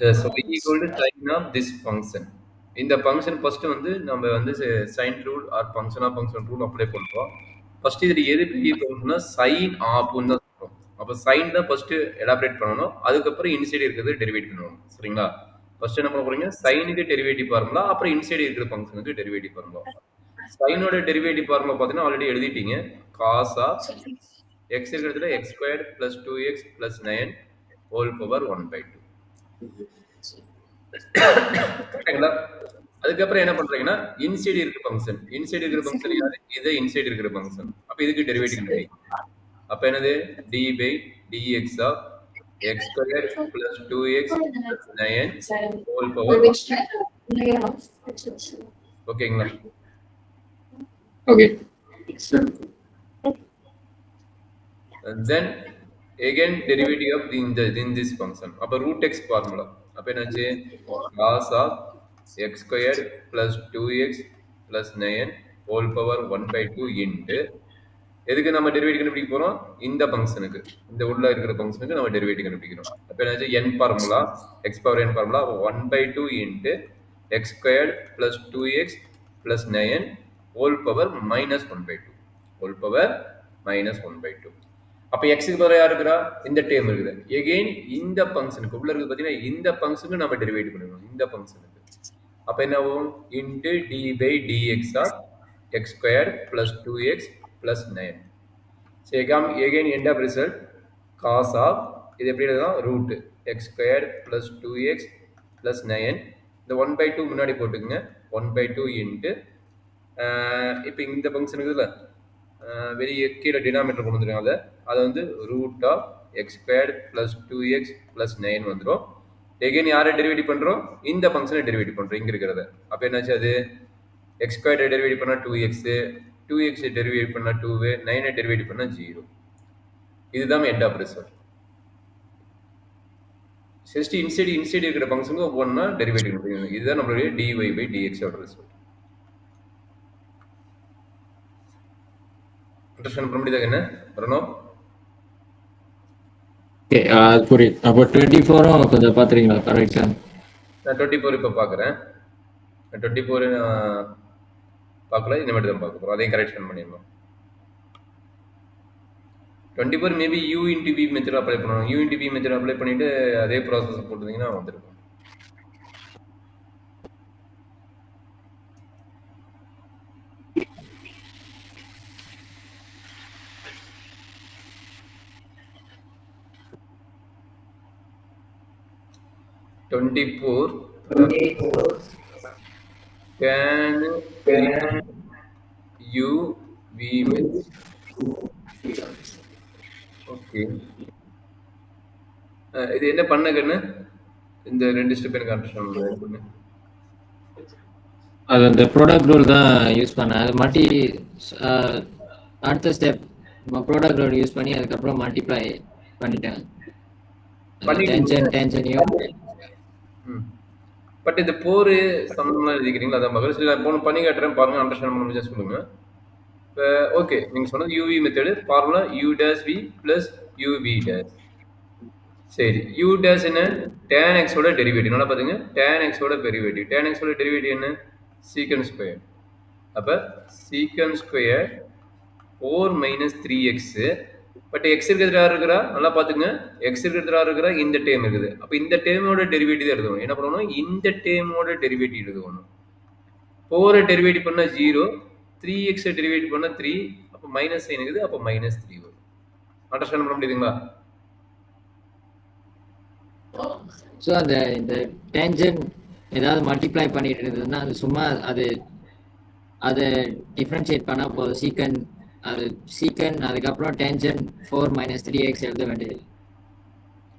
So y equal to sin of this function. இந்த function first வந்து நம்ம வந்து sin rule or function rule apply பண்றோம். First இதுல எது பெரிய ஃபங்க்ஷனா sin ஆப்னு தான் சொல்றோம். அப்ப sin தான் first elaborate பண்ணனும். அதுக்கு அப்புறம் இன்சைட் இருக்குது டெரிவேட் பண்ணனும். சரிங்களா? ஃபர்ஸ்ட் என்ன பண்ண போறீங்க? sin க்கு டெரிவேட்டிவ் ஃபார்முலா, அப்புறம் இன்சைட் இருக்கிற ஃபங்க்ஷனுக்கு டெரிவேட்டிவ் ஃபார்முலா. sin ஓட டெரிவேட்டிவ் ஃபார்முலா பாத்தீங்கன்னா ஆல்ரெடி எழுதிட்டீங்க. cos of x இருக்கிறதுல x squared plus 2x plus 9 whole power 1/2. கரெக்ட்டுங்களா? அதுக்கப்புறம் என்ன பண்றீங்கன்னா இன்சைட் இருக்கிற ஃபங்க்ஷன் யாரு? இது இன்சைட் இருக்கிற ஃபங்க்ஷன். அப்ப இதுக்கு டெரிவேட்டிவ் கண்டுபிடிங்க. அப்ப என்னது? d by dx of x squared plus 2x plus 9 whole power. ஓகேங்களா? Okay. And then again derivative of in this function. அப்ப root x formula. அப்ப என்னாச்சு? cos of x squared plus 2x plus 9 whole power 1/2 into எதுக்கு நம்ம derivative கண்டுபிடிக்க போறோம்? இந்த ஃபங்க்ஷனுக்கு, இந்த உள்ள இருக்கிற ஃபங்க்ஷனுக்கு நம்ம டெரிவேட்டிவ் கண்டுபிடிக்கிறோம். அப்ப என்னாச்சு? n formula, x power n formula 1/2 into x squared plus 2x plus 9 whole power minus 1/2 whole power minus 1/2. அப்ப x க்கு பதிலா யார் இருக்கா? இந்த டேர்ம் இருக்குது. எகைன் இந்த ஃபங்க்ஷனுக்கு உள்ள இருக்கு பாத்தீங்கன்னா இந்த ஃபங்க்ஷனுக்கு நம்ம டெரிவேட்டிவ் பண்ணணும். இந்த ஃபங்க்ஷனுக்கு அப்ப என்ன ஆகும்? into d by dx of x squared plus 2x plus 9. So again end of result cos of இது எப்படி எழுதலாம்? root x squared plus 2x plus 9. இந்த 1/2 முன்னாடி போட்டுக்கங்க. 1/2 into இப்போ இந்த ஃபங்க்ஷன் இருக்குதுல்ல, வெளியே கீழே டினாமினேட்டர் கொண்டு வந்துருங்க. அதை வந்து root of x squared plus 2x plus 9 வந்துடும். எகைன் யாரை டெரிவேட்டிவ் பண்ணுறோம்? இந்த ஃபங்க்ஷனை டெரிவேட்டிவ் பண்ணுறோம் இங்கே இருக்கிறத. அப்போ என்னாச்சு? அது எக்ஸ் ஸ்கொயர்டை டெரிவேட்டிவ் பண்ணால் 2x டெரிவேட்டிவ் பண்ணால் 2 9 டெரிவேட்டிவ் பண்ணால் 0. இதுதான் end of result. Just inside இருக்கிற ஃபங்க்ஷனுக்கு ஒவ்வொன்றா டெரிவேட்டிவ் பண்ணுறீங்க. இதுதான் நம்மளுடைய dy by dx ஓட ரிசல்ட். அண்டர்ஸ்டாண்ட் பண்ண முடியுதா? என்ன வரணும்? ஓகே, புரியுது. அப்போ 24 கொஞ்சம் பார்த்துறீங்களா? கரெக்டா? நான் 24 இப்போ பார்க்குறேன். 24 பார்க்கல, இனிமேட்டு தான் பார்க்க போகிறோம். அதையும் கரெக்ஷன் பண்ணிடணும். 24 maybe u into v method apply பண்ணணும். u into v method apply பண்ணிவிட்டு அதே ப்ராசஸ் போட்டுருந்தீங்கன்னா வந்துருக்கும். Can u v method. Okay, இது என்ன பண்ணகன்னு இந்த ரெண்டு ஸ்டெப் எனக்கு அண்டர்ஸ்டாண்ட் பண்ணு. அது அந்த ப்ராடக்ட் ரூல் தான் யூஸ் பண்ணேன். அது மாட்டி அடுத்த ஸ்டெப் ப்ராடக்ட் ரூல் யூஸ் பண்ணி அதுக்கப்புறம் மல்டிப்ளை பண்ணிட்டேன். டென்ஷனையும் பட் இந்த போர் சம்பந்தமாக எழுதிக்கிறீங்களா? அதான் மகள் சரி, நான் போன பண்ணி காட்டுறேன் பாருங்க, அண்டர்ஸ்டாண்ட் பண்ண முடிஞ்சா சொல்லுங்க. இப்போ ஓகே, நீங்கள் சொன்னது UV method formula u dash v plus uv dash. சரி, u dash என்ன? tan x ஓட டெரிவேட்டிவ். நல்லா பார்த்துங்க, tan x ஓட டெரிவேட்டிவ். tan x ஓட டெரிவேட்டிவ் என்ன? secant square. அப்போ secant square 4 minus 3x. But X இருக்கிறது யார் இருக்கிறா? நல்லா பார்த்துங்க, எக்ஸ் இருக்கிறது யார் இருக்கிறா? இந்த டேம் இருக்குது. அப்போ இந்த டேமோட டெரிவேட்டிவ் தான் எழுதணும். என்ன பண்ணணும்? இந்த டேமோட டெரிவேட்டிவ் எழுதணும். 4 டெரிவேட்டிவ் பண்ணால் 0, 3x டெரிவேட்டிவ் பண்ணால் 3, அப்போ மைனஸ் சைன் இருக்குது. அப்போ மைனஸ் 3 வரும். அண்டர்ஸ்டாண்ட் பண்ண முடியுதுங்களா? ஸோ அந்த இந்த டேஞ்சன் ஏதாவது மல்டிப்ளை பண்ணிட்டு இருந்ததுன்னா அது சும்மா அதை டிஃப்ரென்ஷியேட் பண்ணால் போதும். சீக்கன் அதுக்கப்புறம் டேஞ்சன் 4 மைனஸ் 3x எழுத வேண்டியது.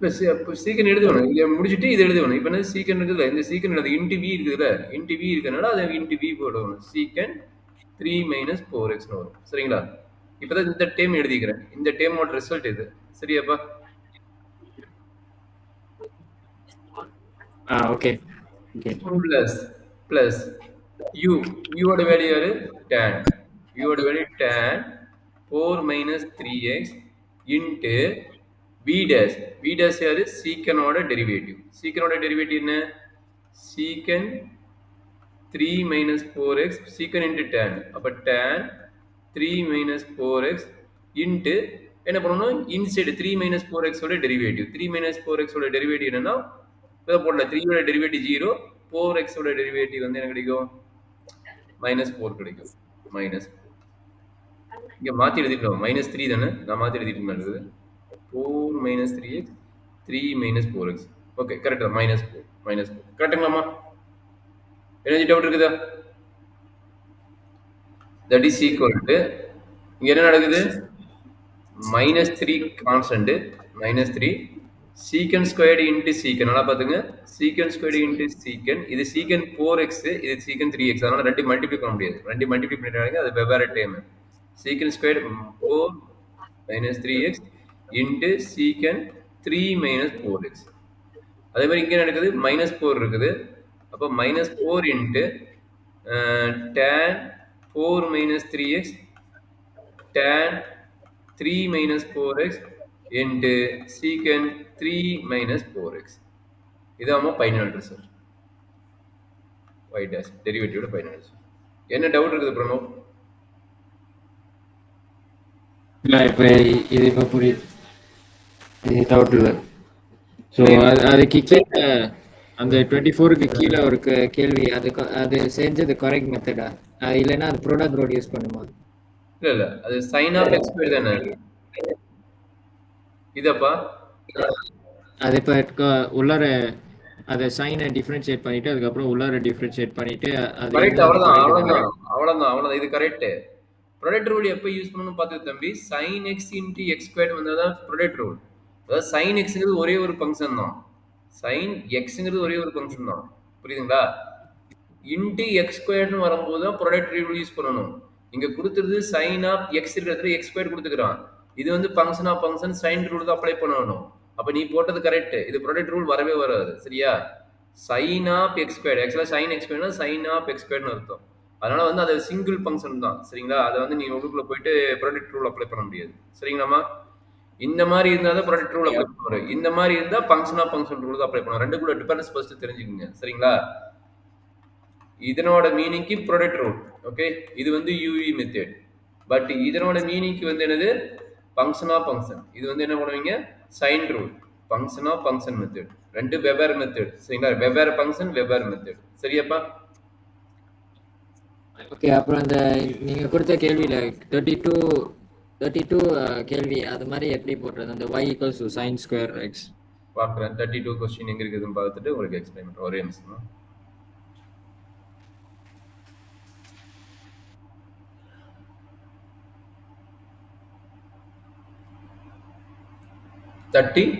இப்போ சீக்கன் எழுதுவேணும், இங்கே முடிச்சுட்டு இது எழுதுவேணும். இப்போ என்ன சீக்கன் இருக்குதுல்ல, இந்த சீக்கன் எழுது இன்ட்டு வி இருக்குதுல்ல, இன்ட்டு வி இருக்கிறனால அதை இன்ட்டு வி போடணும். சீக்கன் 3 மைனஸ் 4xன்னு வரும். சரிங்களா? இப்போ தான் இந்த டேம் எழுதிக்கிறேன். இந்த டேமோட ரிசல்ட் இது. சரியாப்பா? ஓகே. ப்ளஸ் யூவோட வேல்யூ யாரு? tan. யூவோட value tan 4 minus 3x into v dash யாரு secant டெரிவேட்டிவ். secant டெரிவேட்டிவ் என்ன? secant 3 minus 4x secant into tan. அப்ப tan 3 minus 4x into என்ன பண்ணணும்? inside 3 minus 4x ஓட டெரிவேட்டிவ். 3 minus 4x ஓட டெரிவேட்டிவ் என்னன்னா இத போடல. 3 ஓட டெரிவேட்டிவ் 0, 4x ஓட டெரிவேட்டிவ் வந்து என்ன கிடைக்கும்? -4 கிடைக்கும். -4. இங்க மாத்தி எழுதிட்டோம். -3 தானே? நான் மாத்தி எழுதிட்டேன் இருக்குது. 4 minus 3x 3 minus 4x. Okay கரெக்ட்டா -4 -4. கரெக்ட்டுங்களாமா? என்ன டவுட் இருக்குதா? that is equal to இங்க என்ன நடக்குது? -3 constant -3 secant squared into secant. நல்லா பாத்துங்க. secant squared into secant. இது secant 4x, இது secant 3x. அதனால ரெண்டு மல்டிப்ளை பண்ண முடியாது. ரெண்டு மல்டிப்ளை பண்ணிட்டாங்க அது வெவ்வேறு time. secant squared 4 minus 3x into secant 3 minus 4x. அதே மாதிரி இங்க நடக்குது -4 இருக்குது. அப்ப -4 into tan 4 minus 3x tan 3 minus 4x into secant 3 minus 4x. இதாம ஃபைனல் ரிசல்ட். y dash டெரிவேட்டிவோட ஃபைனல் ரிசல்ட். என்ன டவுட் இருக்குது பிரணவ்? இல்ல இப்ப இது இப்ப புரியுது. இது டவுட் இல்ல. ஸோ அதுக்கு கீழே அந்த 24க்கு கீழே ஒரு கேள்வி, அது செஞ்சது கரெக்ட் மெத்தடா இல்லைன்னா அது ப்ராடக்ட் ரோட் யூஸ் பண்ணுமா? இல்ல அது sin of x square தானே இதப்பா. அது இப்போ உள்ளார அதை சைனை டிஃபரன்ஷியேட் பண்ணிட்டு அதுக்கப்புறம் உள்ளார டிஃபரன்ஷியேட் பண்ணிட்டு அது கரெக்ட். அவ்வளவுதான் இது கரெக்ட். ப்ராடக்ட் ரூல் எப்போ யூஸ் பண்ணணும்னு பார்த்து தம்பி, sin x into x squared வந்ததான் ப்ராடக்ட் ரூல். அதாவது sin xங்கிறது ஒரே ஒரு ஃபங்க்ஷன் தான். sin xங்கிறது ஒரே ஒரு ஃபங்க்ஷன் தான். புரியுதுங்களா? இன்டு எக்ஸ் ஸ்கொயர்னு வரும்போது தான் ப்ராடக்ட் ரூல் யூஸ் பண்ணணும். இங்க கொடுத்துருது sin of x இருக்கிறது x ஸ்கொயர் கொடுத்துக்கிறான். இது வந்து function of function sin rule தான் அப்ளை பண்ணணும். அப்ப நீ போட்டது கரெக்ட். இது ப்ராடக்ட் ரூல் வரவே வராது. சரியா? sin of x squared ஆக்சுவலா sin x squared sin of x squared அர்த்தம். அதனால வந்து அது சிங்கிள் ஃபங்க்ஷன் தான். சரிங்களா? அதை வந்து நீங்க உள்ளுக்குள்ள போயிட்டு ப்ராடக்ட் ரூல் அப்ளை பண்ண முடியாது. சரிங்களாமா? இந்த மாதிரி இருந்தா தான் ப்ராடக்ட் ரூல் அப்ளை பண்ணுவாரு. இந்த மாதிரி இருந்தா ஃபங்க்ஷன் ஆஃப் ஃபங்க்ஷன் ரூல் தான் அப்ளை பண்ணுவாங்க. ரெண்டுக்குள்ள டிஃபரன்ஸ் ஃபர்ஸ்ட் தெரிஞ்சுக்கங்க. சரிங்களா? இதனோட மீனிங்க்கு ப்ராடக்ட் ரூல். ஓகே, இது வந்து யூவி மெத்தட். பட் இதனோட மீனிங்க்கு வந்து என்னது? Function of function. இது வந்து என்ன பண்ணுவீங்க? Chain rule. Function of function method. ரெண்டு வெவ்வேறு மெத்தட். சரிங்களா? வெவ்வேறு ஃபங்க்ஷன் வெவ்வேறு மெத்தட். சரியாப்பா? ஓகே, அப்புறம் அந்த நீங்க கொடுத்த கேள்வியில 32 கேள்வி அது மாதிரி எப்படி போடுறது? அந்த y equals to sin square x. பார்க்குறேன். 32 கொஸ்டின் எங்க இருக்குதுன்னு பார்த்துட்டு உங்களுக்கு எக்ஸ்பிளைன் பண்ணுறேன். ஒரே நிமிஷம்.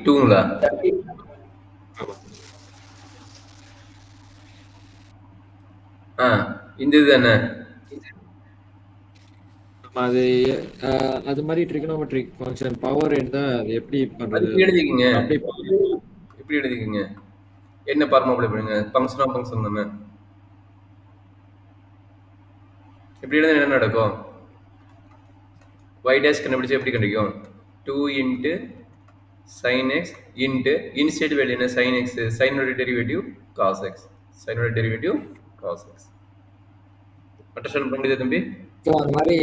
டூங்களா? இந்த இது தானே? அது மாதிரி ட்ரிகோனோமெட்ரிக் ஃபங்க்ஷன் பவர் இருந்தா அது எப்படி பண்றது? எழுதிக்கங்க. எப்படி எழுதிக்கங்க? என்ன ஃபார்முலா அப்ளை பண்ணுங்க? ஃபங்க்ஷன் ஆஃப் ஃபங்க்ஷன் தானே. எப்படி எழுதினா என்ன நடக்கும்? y dash கண்டுபிடிச்சா எப்படி கிடைக்கும்? 2 into sin x into inside value என்ன? sin x, sin ஓட டெரிவேட்டிவ் cos x, sin ஓட டெரிவேட்டிவ் cos x. அண்டர்ஸ்டாண்ட் பண்ணிட்டீங்களா தம்பி? ஸோ அந்த மாதிரி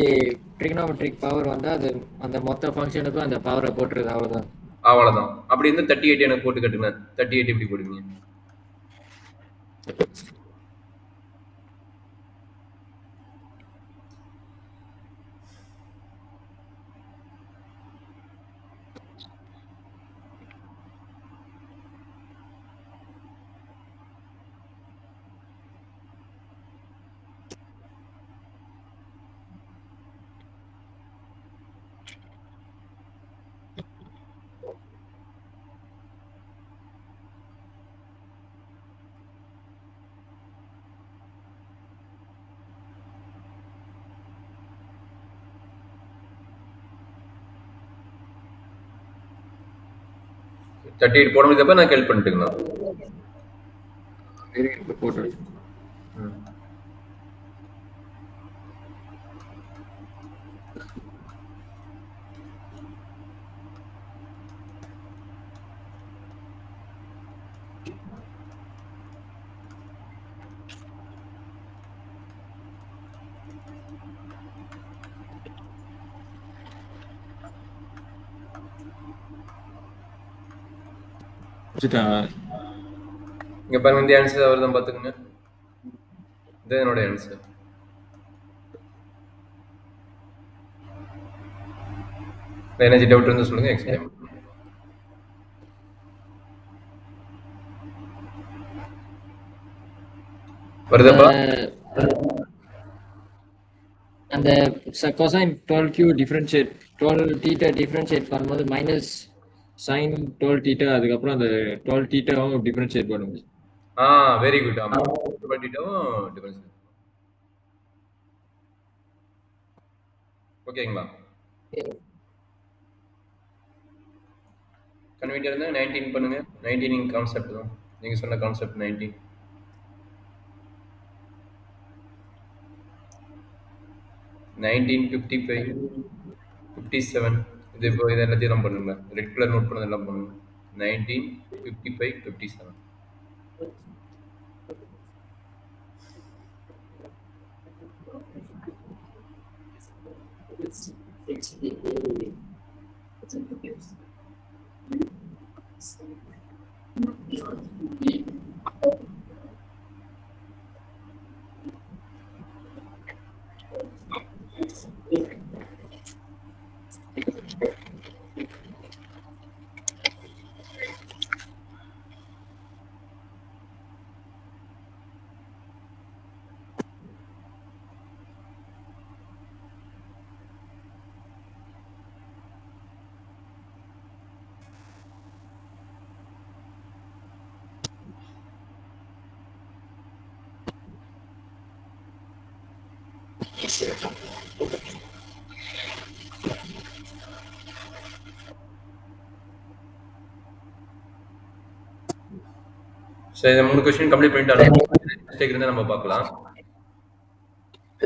ட்ரிகோனோமெட்ரிக் பவர் வந்தால் அது அந்த மொத்த ஃபங்க்ஷனுக்கும் அந்த பவரை போட்டுருது. அவ்வளோதான். அப்படி இருந்தால் 38 எனக்கு போட்டு கட்டுங்க. 38 எப்படி போடுவீங்க? போட முடியாதப்ப நான் ஹெல்ப் பண்ணிட்டுங்களா? போட்டு இங்க பாருங்க, இந்த ஆன்சர் அவர் தான் பார்த்துக்கோங்க. இது என்னோட ஆன்சர். எனர்ஜி டவுட் இருந்து சொல்லுங்க, எக்ஸ்பிளைன். வருதப்பா? அந்த cosine 12q differentiate 12 theta differentiate பண்ணும்போது மைனஸ் sin 12 theta அதுக்கப்புறம் அந்த 12 thetaவும் டிஃபரன்ஷியேட் பண்ணுங்க. Very good. ஆமா, 12 thetaவும் டிஃபரன்ஷியேட். ஓகேங்களா? கன்வீனியன்ட் இருந்தா 19 பண்ணுங்க. 19 கான்செப்ட் தான் நீங்க சொன்ன கான்செப்ட். 19 1955 57. இது இப்போ இது எல்லாத்தையும் தான் பண்ணுங்க. ரெட் கலர் நோட் பண்ணதெல்லாம் பண்ணுங்க. 1955 57. சரி, இந்த 3 கொஸ்டின் கம்ப்ளீட் பண்ணிட்டாலும் மிஸ்டேக் இருந்தால் நம்ம பார்க்கலாம்.